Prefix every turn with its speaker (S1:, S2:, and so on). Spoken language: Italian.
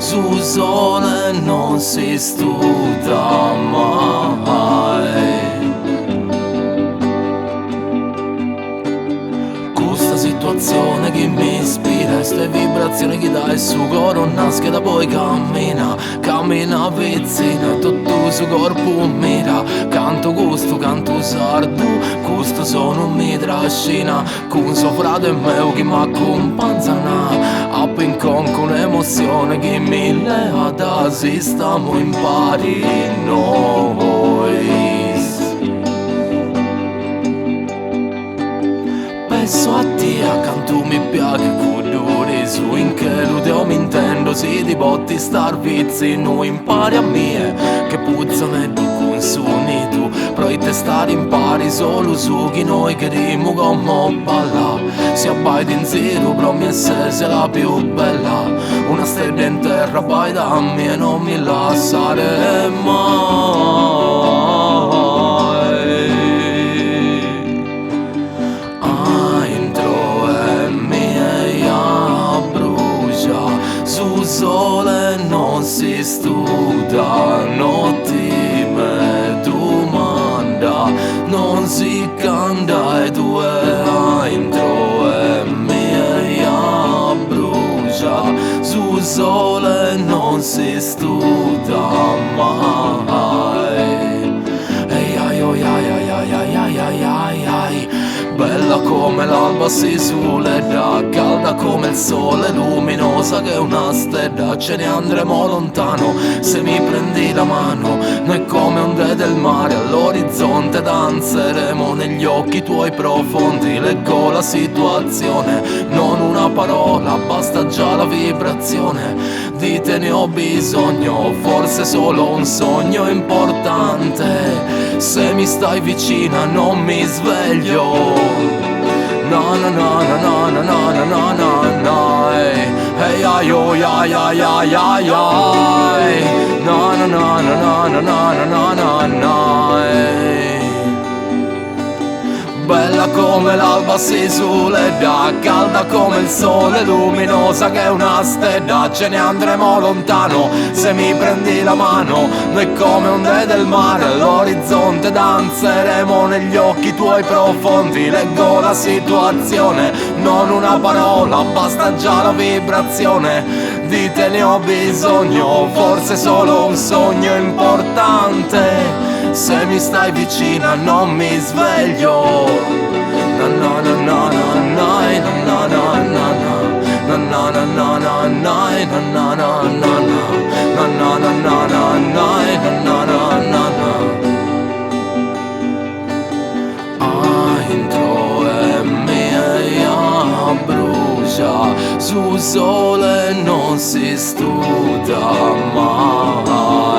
S1: Su sole non si studia mai. Questa situazione che mi ispira, ste vibrazioni che dai su coro nasce da poi cammina, cammina pizzina, tutto su corpo mira. Canto gusto, canto sardo, questo sono mi trascina, con suo frate mio che mi accompagna. Con un'emozione che mi leva da si stiamo in pari noi. Penso a te, accanto mi piace colore su in che lo mi intendo, se ti botti star vicino impari a me che puzzano e tu consumi tu, però te stare in pari solo su chi noi queremo come balla. Si abbaia in zero, promessa sei la più bella, una stella in terra vai da me e non mi lasciare mai. Entro e mia brucia, su sole non si studia, non ti me domanda, non si canta e tu entro e mia brucia, su sole non si studia mai. Ehi ai ai ai ai ai ai ai ai ai ai. Bella come l'alba si sull'edda, calda come il sole, luminosa che una stella. Ce ne andremo lontano se mi prendi la mano, noi come onde del mare all'orizzonte danzeremo negli occhi tuoi profondi. Leggo la situazione, non una parola, basta già la vibrazione. Di te ne ho bisogno, forse solo un sogno importante. Se mi stai vicina non mi sveglio. Na na na na na na na na na na na. Hey ay oh ay ay ay ay ay. Na na na na na na na na na na. Bella come l'alba si sull'edda, calda come il sole, luminosa che una stella. Ce ne andremo lontano se mi prendi la mano, noi come onde del mare all'orizzonte danzeremo negli occhi tuoi profondi. Leggo la situazione, non una parola, basta già la vibrazione. Di te ne ho bisogno, forse solo un sogno importante. Se mi stai vicina non mi sveglio. Na na na na na na na na na na na na na na na na na na na. Entro e mia brucia, su sole non si studia mai.